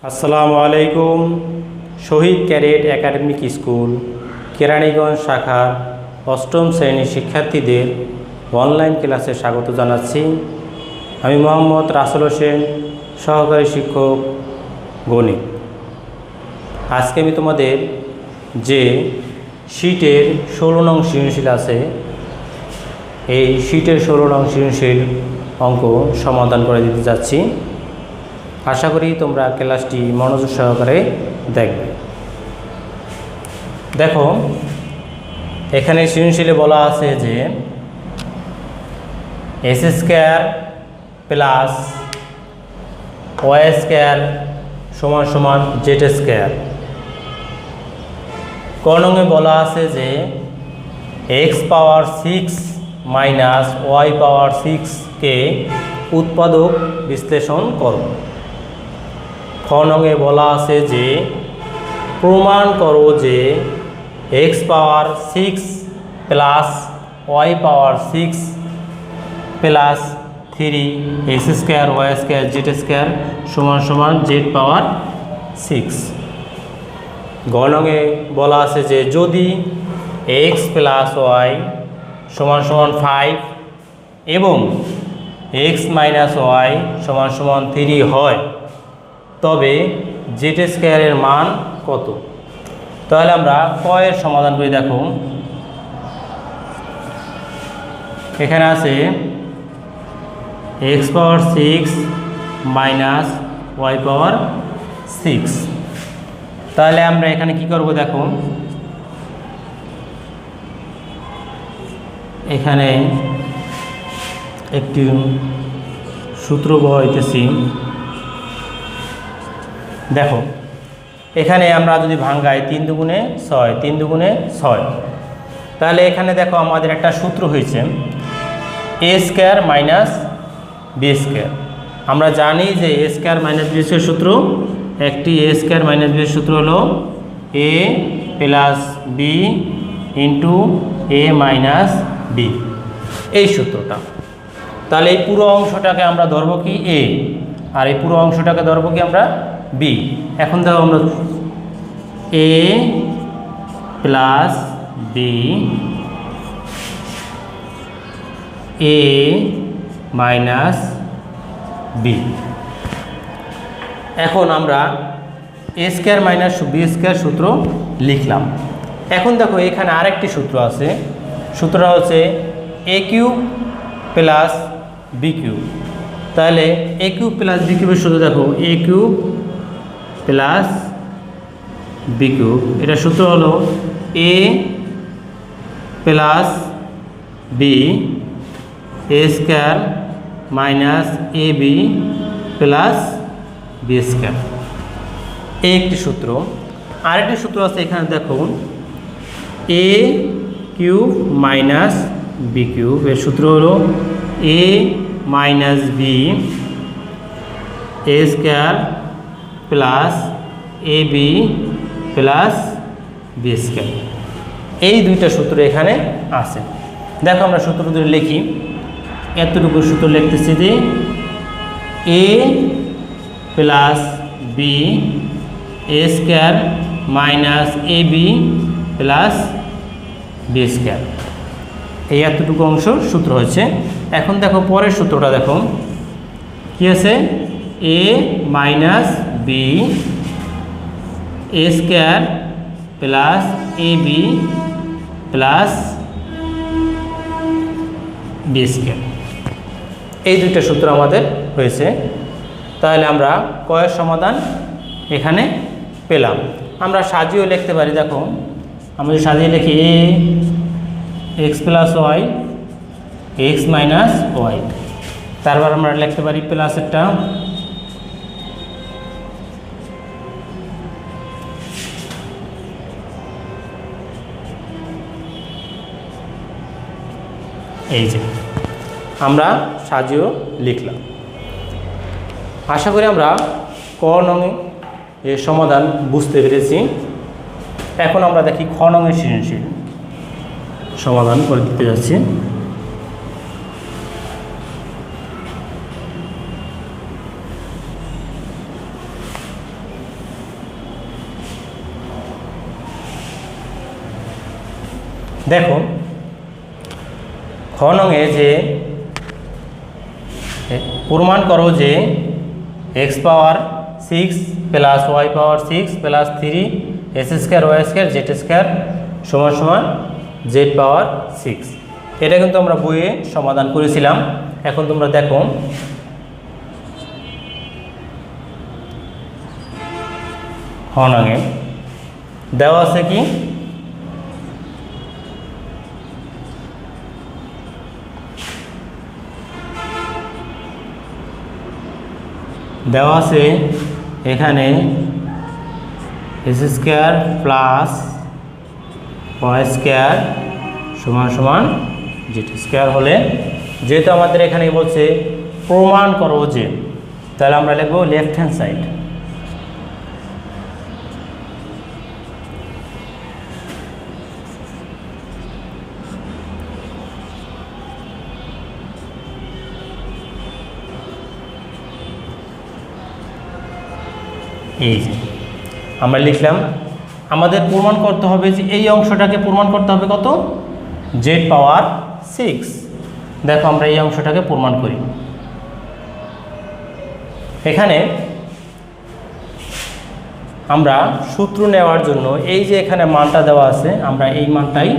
আসসালামু আলাইকুম। শহীদ cadet academic school Keraniganj শাখার অষ্টম শ্রেণীর শিক্ষার্থীদের অনলাইন ক্লাসে স্বাগত জানাচ্ছি। আমি মোহাম্মদ রাসেল হোসেন, সহকারী শিক্ষক গণিত। আজকে আমি তোমাদের যে শীটের 16 নং সৃজনশীল আছে, এই শীটের 16 নং সৃজনশীল অঙ্ক সমাধান করে দিতে যাচ্ছি। আশা করি তোমরা ক্লাসটি মনোযোগ সহকারে দেখবে। দেখো, এখানে সৃজনশীলে বলা আছে যে x square plus y square সমান সমান জেড স্কোয়ার। ক নঙে বলা আছে যে x power 6 minus y power 6কে উৎপাদক বিশ্লেষণ করো। খ নঙে বলা আছে যে প্রমাণ করো যে x power 6 plus y power 6 plus 3 x square Y square z square সমান সমান জেড পাওয়ার 6। গ নঙে বলা আছে যে যদি এক্স প্লাস ওয়াই সমান সমান 5 এবং এক্স মাইনাস ওয়াই সমান সমান 3 হয় তবে জেড স্কোয়ারের মান কত। তাহলে আমরা ক এর সমাধান করে দেখো। এখানে আছে x power 6 minus y power 6। তাহলে আমরা এখানে কি করব দেখো, এখানে একটি সূত্র বহাইতেছি। দেখো, এখানে আমরা যদি ভাঙ্গাই 3 দুগুণে 6, 3 দুগুণে 6, তাহলে এখানে দেখো আমাদের একটা সূত্র হয়েছে এ স্কোয়ার মাইনাস বি স্কোয়ার। আমরা জানি যে এ স্কোয়ার মাইনাস বি স্কোয়ার সূত্র, একটি এ স্কোয়ার মাইনাস বি সূত্র হলো A plus B into A minus B, এই সূত্রটা। তাহলে এই পুরো অংশটাকে আমরা ধরবো কি এ, আর এই পুরো অংশটাকে ধরবো কি আমরা বি। এখন দেখো আমরা এ plus B A minus B. এখন আমরা এ স্কোয়ার মাইনাস বি স্কোয়ার সূত্র লিখলাম। এখন দেখো এখানে আরেকটি সূত্র আছে, সূত্রটা হচ্ছে এ কিউব প্লাস বি কিউব। তাহলে এ কিউব প্লাস বি কিউবের সূত্র দেখো এ কিউব প্লাস বি কিউব, এটা সূত্র হলো A plus B A square minus A B plus B square, এই একটি সূত্র। আরেকটি সূত্র আছে এখানে দেখো এ কিউব মাইনাস বি কিউব, এর সূত্র হলো এ minus B A square plus A B plus B square, এই দুইটা সূত্র এখানে আছে। দেখো আমরা সূত্র দুটো লিখি। এতটুকু সূত্র লিখতেছি যে A plus B A square minus A B plus B square, এই এতটুকু অংশ সূত্র হচ্ছে। এখন দেখো পরের সূত্রটা দেখো কি আছে, এ minus B A square plus A B plus B square, এই দুইটা সূত্র আমাদের হয়েছে। তাহলে আমরা কয়ের সমাধান এখানে পেলাম। আমরা সাজিয়েও লিখতে পারি। দেখো আমরা যদি সাজিয়ে লিখি A x plus y x minus y, তারপর আমরা লিখতে পারি প্লাসেরটা এই যে আমরা সাজিয়েও লিখলাম। আশা করি আমরা ক নঙে এর সমাধান বুঝতে পেরেছি। এখন আমরা দেখি খ নঙের সৃজনশীল সমাধান করে দিতে যাচ্ছি। দেখো খ নংয়ে যে প্রমাণ করো যে x power 6 plus y power 6 plus 3 S square Y square z square সমান সমান জেড পাওয়ার 6। এটা কিন্তু আমরা বইয়ে সমাধান করেছিলাম। এখন তোমরা দেখো খ নংয়ে দেওয়া আছে কি, দেওয়া আছে এখানে x square plus y square সমান সমান জেড স্কোয়ার হলে, যেহেতু আমাদের এখানে বলছে প্রমাণ করো যে, তাহলে আমরা লিখবো লেফট হ্যান্ড সাইড। এই যে আমরা লিখলাম, আমাদের প্রমাণ করতে হবে যে এই অংশটাকে প্রমাণ করতে হবে কত, জেড পাওয়ার 6। দেখো আমরা এই অংশটাকে প্রমাণ করি। এখানে আমরা সূত্র নেওয়ার জন্য এই যে এখানে মানটা দেওয়া আছে, আমরা এই মানটাই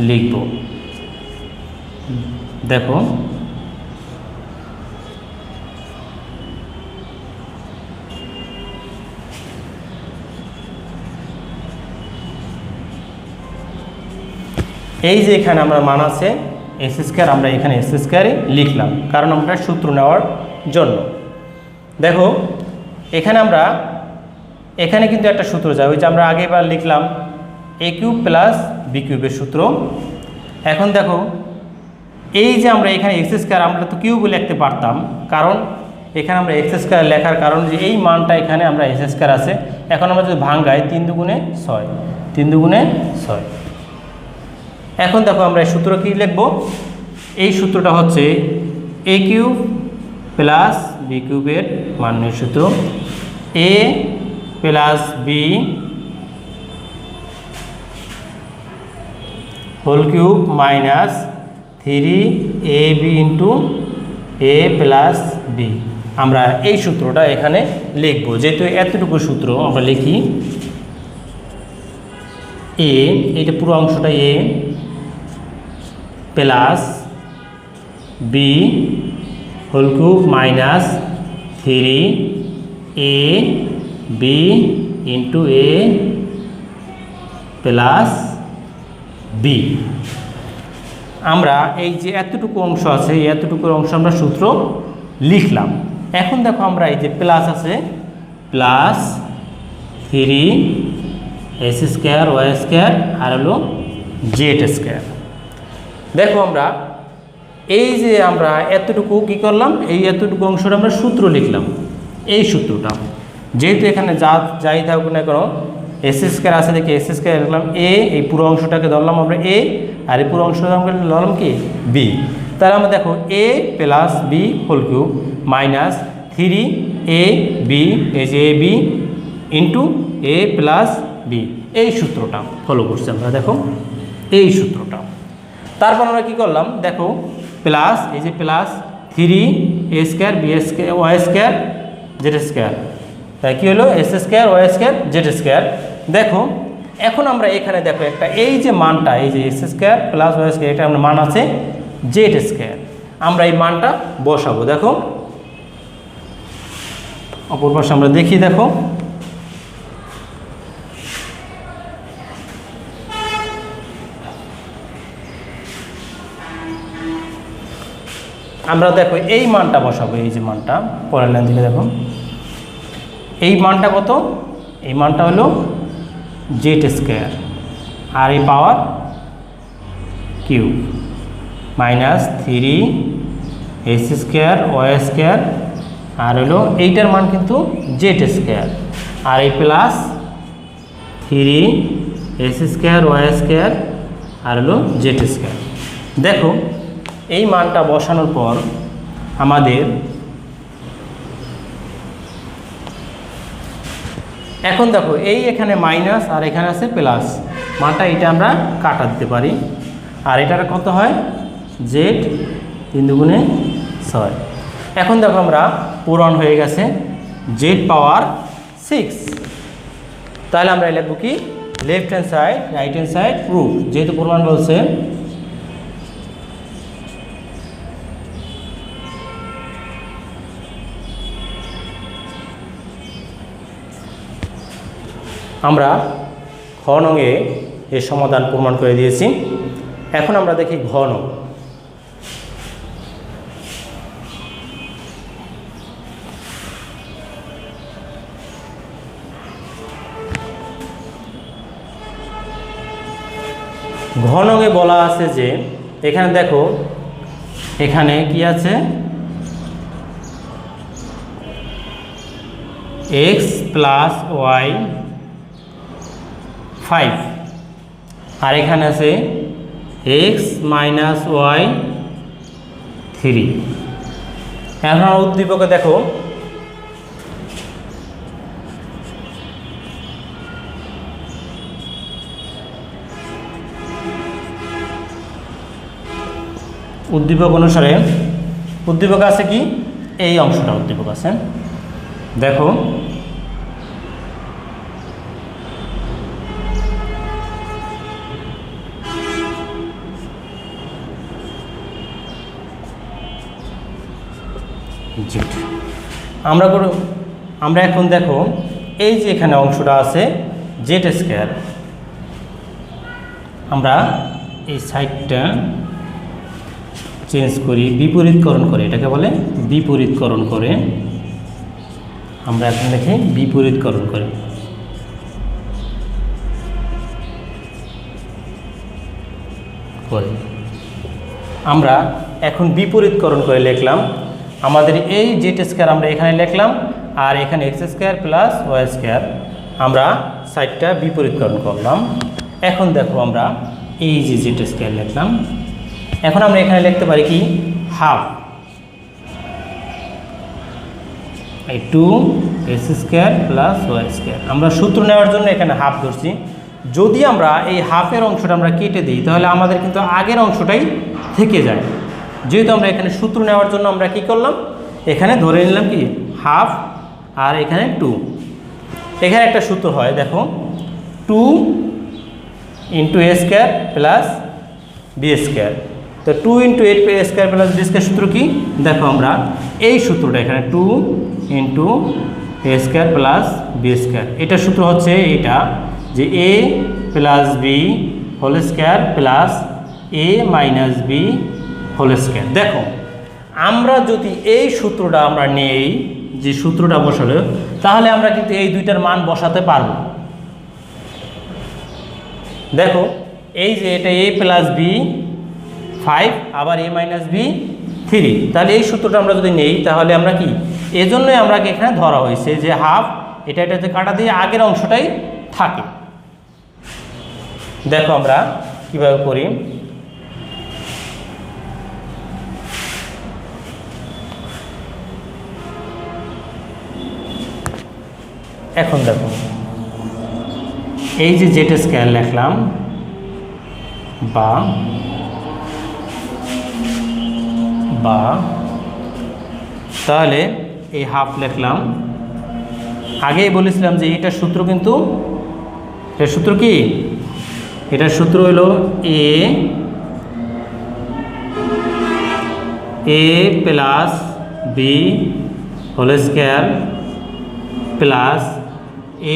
লিখব। দেখো এই যে এখানে আমরা মান আছে এস স্কোয়ার, আমরা এখানে এস স্কোয়ারই লিখলাম, কারণ আমরা সূত্র নেওয়ার জন্য। দেখো এখানে আমরা এখানে কিন্তু একটা সূত্র যায়, ওই যে আমরা আগেবার লিখলাম এ কিউব প্লাস বি কিউবের সূত্র। এখন দেখো এই যে আমরা এখানে এক্স স্কোয়ার, আমরা তো কিউব লিখতে পারতাম, কারণ এখানে আমরা এক্স স্কোয়ার লেখার কারণ যে এই মানটা এখানে আমরা এস স্কোয়ার আছে। এখন আমরা যদি ভাঙ্গাই 3 দুগুণে 6, 3 দুগুণে 6। এখন দেখো আমরা এই সূত্র কি লিখব, এই সূত্রটা হচ্ছে এ কিউব প্লাস বি কিউবের মানের সূত্র, A plus B whole cube minus 3ab into A plus B. আমরা এই সূত্রটা এখানে লিখব, যেহেতু এতটুকু সূত্র আমরা লিখি এ, এইটা পুরো অংশটা A plus B whole cube minus 3ab into A plus B. আমরা এই যে এতটুকু অংশ আছে, এই এতটুকুর অংশ আমরা সূত্র লিখলাম। এখন দেখো আমরা এই যে প্লাস আছে, plus 3 S square Y square আর হলো জেড স্কোয়ার। দেখো আমরা এই যে আমরা এতটুকু কি করলাম, এই এতটুকু অংশটা আমরা সূত্র লিখলাম। এই সূত্রটা যেহেতু এখানে যাই থাকুক না কেন এস স্কোয়ার আছে, দেখি এস স্কোয়ার লিখলাম এ, এই পুরো অংশটাকে ধরলাম আমরা এ, আর এই পুরো অংশটা আমরা ধরলাম কি বি। তাহলে আমরা দেখো A plus B whole cube minus 3ab, এই যে A B into A plus B, এই সূত্রটা ফলো করছি আমরা। দেখো এই সূত্রটা, তারপর আমরা কী করলাম, দেখো প্লাস এই যে plus 3a square b square Y square z square, তাই কী হলো x square Y square z square. দেখো এখন আমরা এখানে দেখো একটা এই যে মানটা, এই যে x square plus y square, এটা আমরা মান আছে জেড স্কোয়ার, আমরা এই মানটা বসাবো। দেখো অপর পাশে আমরা দেখি, দেখো আমরা দেখো এই মানটা বসাবো, এই যে মানটা পরের লাইন থেকে দেখো এই মানটা কত, এই মানটা হলো জেড স্কোয়ার আর এই power cube minus 3 S square Y square আর হলো এইটার মান কিন্তু জেড স্কোয়ার, আর এই plus 3 S square Y square আর হলো জেড স্কোয়ার। দেখো এই মানটা বসানোর পর আমাদের এখন দেখো এই এখানে মাইনাস আর এখানে আছে প্লাস, মানটা এটা আমরা কাটা দিতে পারি। আর এটার কত হয় জেড 3 দুগুণে 6। এখন দেখো আমরা পূরণ হয়ে গেছে জেড পাওয়ার 6। তাহলে আমরা লিখব কি left hand side right hand side proof, যেহেতু প্রমাণ বলছে আমরা খ নঙে এর সমাধান প্রমাণ করে দিয়েছি। এখন আমরা দেখি ঘ নং। ঘ নঙে বলা আছে যে এখানে দেখো এখানে কি আছে x প্লাস ওয়াই 5 আর এখানে আছে x মাইনাস ওয়াই 3। এখন উদ্দীপকে দেখো উদ্দীপক অনুসারে উদ্দীপক আছে কি এই অংশটা উদ্দীপক আছে। দেখো আমরা এখন দেখো এই যে এখানে অংশটা আছে জেড স্কয়ার, আমরা এই সাইডটা চেঞ্জ করি বিপরীতকরণ করে, এটাকে বলে বিপরীতকরণ করে। আমরা এখন দেখি বিপরীতকরণ করে আমরা এখন বিপরীতকরণ করে লিখলাম আমাদের এই জেড স্কয়ার আমরা এখানে লিখলাম আর এখানে x square plus y square আমরা সাইডটা বিপরীতকরণ করলাম। এখন দেখো আমরা এই যে জেড স্কয়ার লিখলাম, এখন আমরা এখানে লিখতে পারি কি হাফ এই 2x square plus y square. আমরা সূত্র নেওয়ার জন্য এখানে হাফ ধরছি। যদি আমরা এই হাফের অংশটা আমরা কেটে দিই তাহলে আমাদের কিন্তু আগের অংশটাই থেকে যায়। যেহেতু আমরা এখানে সূত্র নেওয়ার জন্য আমরা কি করলাম এখানে ধরে নিলাম কি হাফ আর এখানে 2। এখানে একটা সূত্র হয় দেখো 2 into A square plus B square. তো 2 into A square plus B square সূত্র কি দেখো আমরা এই সূত্রটা এখানে 2 into A square plus B square, এটা সূত্র হচ্ছে এইটা যে A plus B whole square plus A minus B whole square. দেখো আমরা যদি এই সূত্রটা আমরা নেই যে সূত্রটা বসালে তাহলে আমরা কিন্তু এই দুইটার মান বসাতে পারবো। দেখো এই যে এটা এ প্লাস বি 5 আবার এ মাইনাস বি 3, তাহলে এই সূত্রটা আমরা যদি নেই তাহলে আমরা কি এজন্যই আমরা এখানে ধরা হয়েছে যে হাফ এটাতে কাটা দিয়ে আগের অংশটাই থাকে। দেখো আমরা কিভাবে করি, এখন দেখো এই যে জেড স্কয়ার লিখলাম বা তাহলে এই হাফ লিখলাম। আগেই বলেছিলাম যে এটার সূত্র কিন্তু এর সূত্র কি এটার সূত্র হলো A plus B whole square plus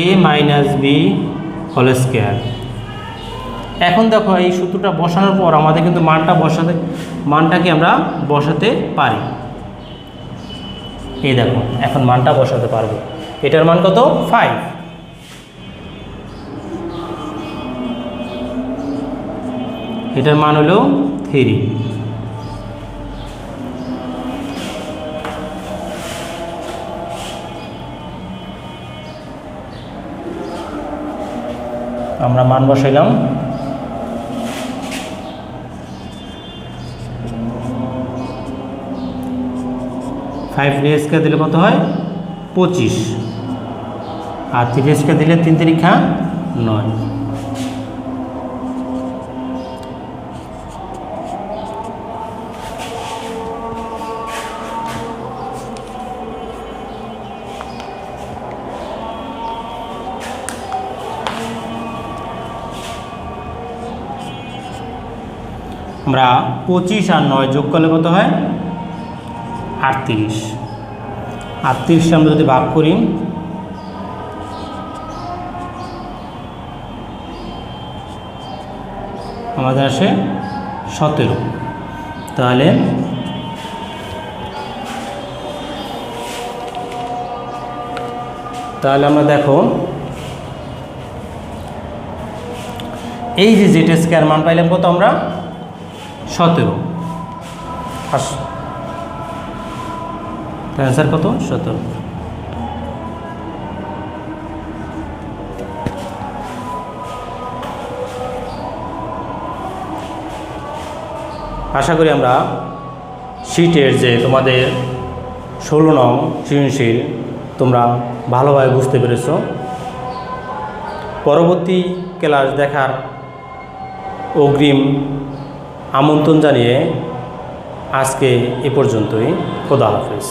A minus B whole square. এখন দেখো এই সূত্রটা বসানোর পর আমাদের কিন্তু মানটাকে আমরা বসাতে পারি। এই দেখো এখন মানটা বসাতে পারবো, এটার মান কত 5, এটার মান হলো 3। আমরা মান বসাইলাম, 5 রে স্কয়ার দিলে কত হয় 25 আর 3 স্কয়ার দিলে 3 3 9। আমরা 25 আর 9 যোগ করলে কত হয়? 38। 38 আমরা যদি ভাগ করি আমাদের আসে 17। তাহলে আমরা দেখো এই যে জেড স্কয়ার মান পাইলাম কত আমরা? 17। অ্যান্সার কত? 17। আশা করি আমরা শীটের যে তোমাদের 16 নং সৃজনশীল তোমরা ভালোভাবে বুঝতে পেরেছো। পরবর্তী ক্লাস দেখার অগ্রিম আমন্ত্রণ জানিয়ে আজকে এ পর্যন্তই। খোদা হাফেজ।